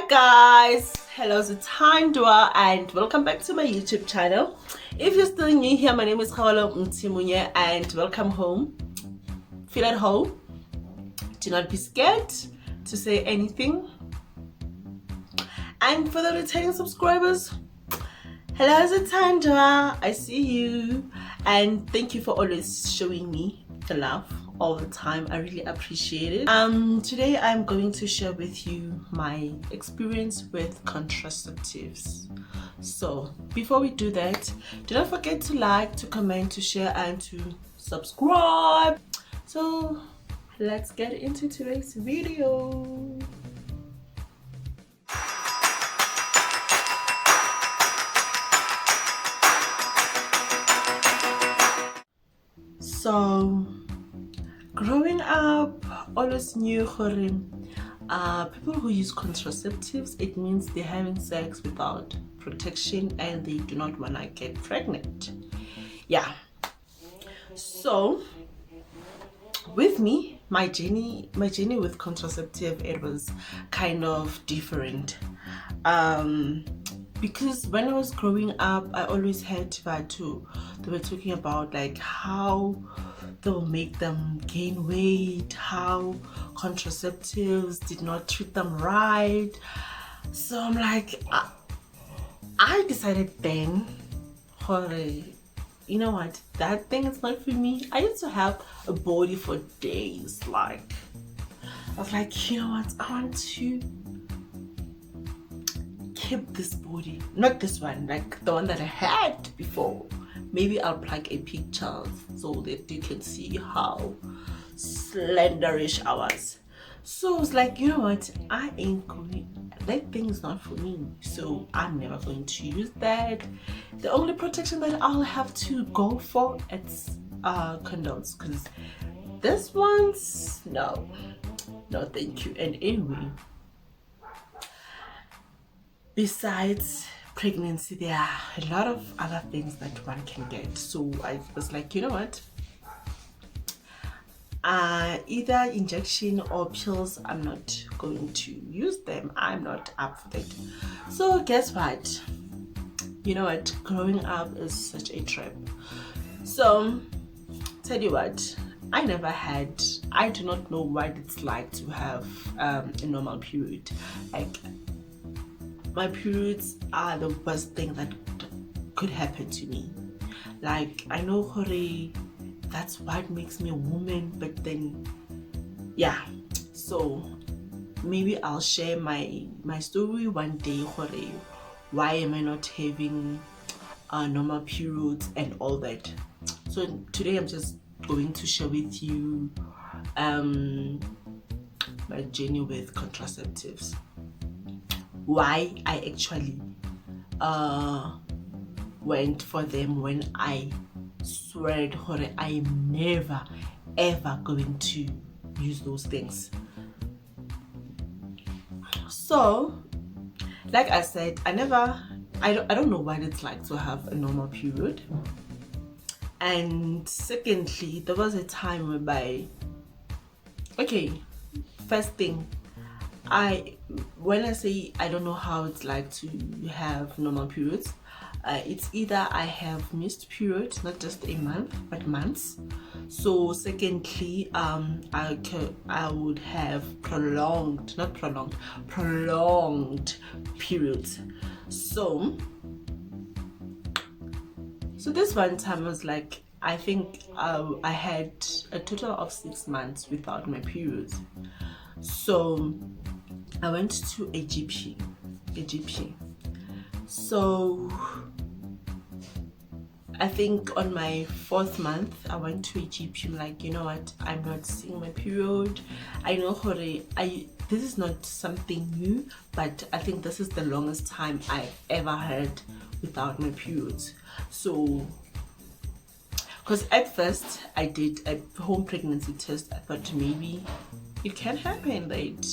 Guys, hello, Zithandwa and welcome back to my YouTube channel. If you're still new here, my name is Kgao One-tree and welcome home. Feel at home. Do not be scared to say anything. And for the returning subscribers, hello Zithandwa, I see you, and thank you for always showing me the love all the time. I really appreciate it. Today I'm going to share with you my experience with contraceptives. So before we do that, do not forget to like, to comment, to share, and to subscribe. So let's get into today's video. So growing up, always knew people who use contraceptives, it means they're having sex without protection and they do not want to get pregnant. Yeah. So with me, my journey with contraceptive, it was kind of different. Because when I was growing up, I always heard that they were talking about like how they'll make them gain weight, how contraceptives did not treat them right. So I'm like, I decided then, you know what, that thing is not for me. I used to have a body for days. Like, I was like, you know what, I want to keep this body, not this one, like the one that I had before. Maybe I'll plug a picture so that you can see how slenderish I was. So I was like, you know what, I ain't going, that thing is not for me, so I'm never going to use that. The only protection that I'll have to go for, it's condoms, because this one's no thank you. And anyway, besides pregnancy, there are a lot of other things that one can get. So I was like, you know what, either injection or pills, I'm not going to use them. I'm not up for that. So guess what, you know what, growing up is such a trip. So tell you what, I do not know what it's like to have a normal period. Like, my periods are the worst thing that could happen to me. Like, I know that's what makes me a woman, but then yeah. So maybe I'll share my story one day. Why am I not having normal periods and all that? So today I'm just going to share with you my journey with contraceptives. Why I actually went for them when I swear I'm never ever going to use those things. So like I said, I don't know what it's like to have a normal period. And secondly, there was a time whereby, okay, first thing, when I say I don't know how it's like to have normal periods, it's either I have missed periods, not just a month but months. So secondly, I would have prolonged periods. So this one time was like, I think I had a total of 6 months without my periods. So I went to a GP. So I think on my 4th month, I went to a GP. I'm like, you know what, I'm not seeing my period. I know this is not something new, but I think this is the longest time I've ever had without my periods. So, because at first I did a home pregnancy test, I thought maybe it can happen that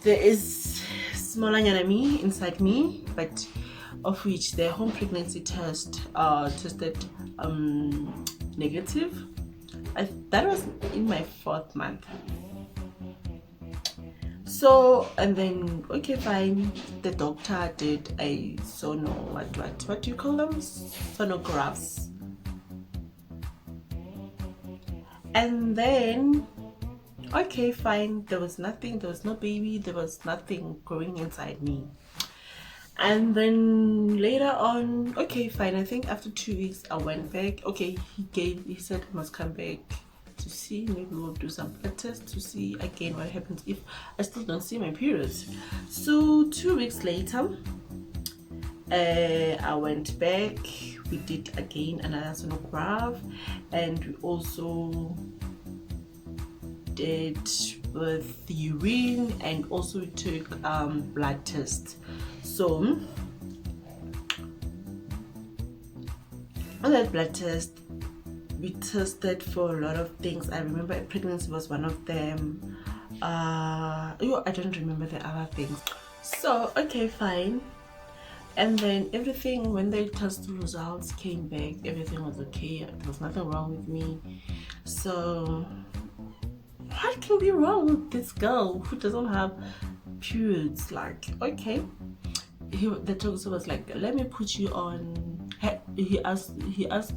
there is smaller me inside me, but of which the home pregnancy test tested negative. That was in my 4th month. So, and then okay, fine, the doctor did a what do you call them, sonographs, and then okay, fine, there was nothing, there was no baby, there was nothing growing inside me. And then later on, okay, fine, I think after 2 weeks I went back. Okay, he said I must come back to see, maybe we'll do some blood tests to see again what happens if I still don't see my periods. So 2 weeks later, I went back. We did again another sonograph, and we also did with the urine, and also we took blood tests. So on that blood test, we tested for a lot of things. I remember pregnancy was one of them. I don't remember the other things. So okay, fine. And then everything, when the test results came back, everything was okay. There was nothing wrong with me. So what can be wrong with this girl who doesn't have periods? Like, okay, the doctor was like, let me put you on, he asked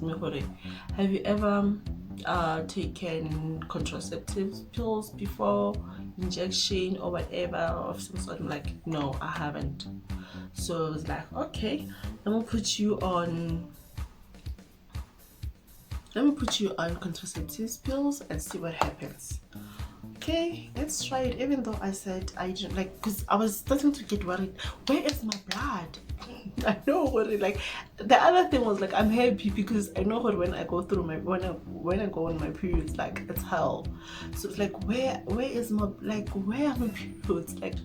me for it, have you ever taken contraceptives pills before, injection or whatever of some sort? I'm like, no, I haven't. So I was like, okay, let me put you on contraceptives pills and see what happens. Okay, let's try it. Even though I said I didn't like, because I was starting to get worried, where is my blood? I know what it, like, the other thing was like, I'm happy because I know what when I go through my when I go on my periods, like, it's hell. So it's like, where is my, like, where are my periods? Like,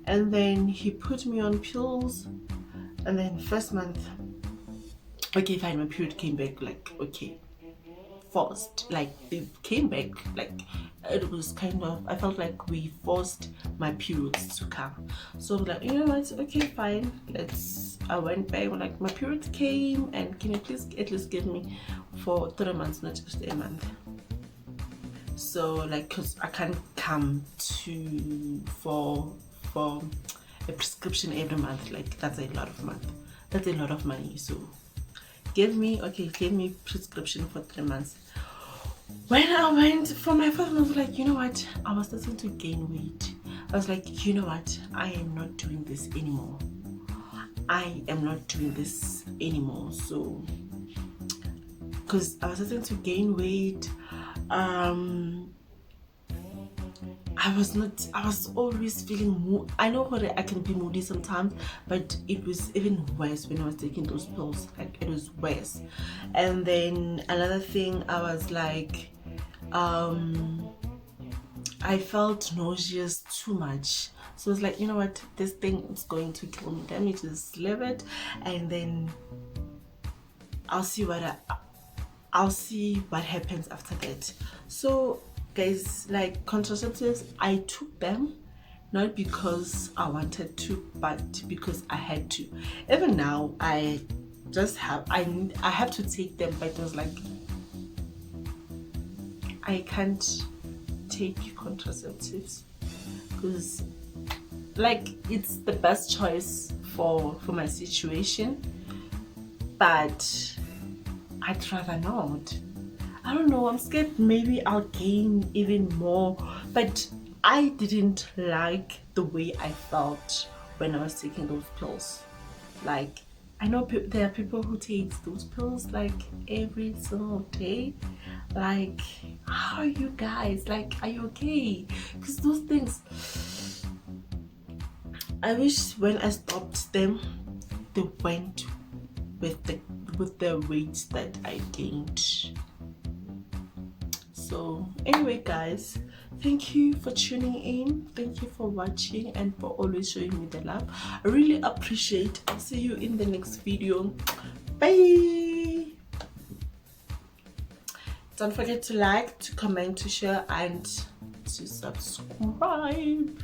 and then he put me on pills, and then first month, okay, fine, my period came back, like, okay, forced, like, they came back, like, it was kind of, I felt like we forced my periods to come. So I'm like, you know what, okay, fine, I went back, like, my periods came, and can you please at least give me for 3 months, not just a month? So, like, because I can't come for a prescription every month, like, that's a lot of money. So give me prescription for 3 months. When I went for my first month, I was like, you know what, I was starting to gain weight. I was like, you know what, I am not doing this anymore. So because I was starting to gain weight, I was always feeling moody. I know what I can be moody sometimes, but it was even worse when I was taking those pills. Like, it was worse. And then another thing, I was like, I felt nauseous too much. So I was like, you know what, this thing is going to kill me. Let me just leave it, and then I'll see what happens after that. So guys, like, contraceptives, I took them not because I wanted to, but because I had to. Even now, I have to take them, but it was like, I can't take contraceptives because, like, it's the best choice for my situation, but I'd rather not. I don't know, I'm scared maybe I'll gain even more, but I didn't like the way I felt when I was taking those pills. Like, I know there are people who take those pills like every single day. Like, how are you guys? Like, are you okay? Because those things, I wish when I stopped them, they went with the weight that I gained. So anyway, guys, thank you for tuning in, thank you for watching, and for always showing me the love. I really appreciate it. I'll see you in the next video. Bye. Don't forget to like, to comment, to share, and to subscribe.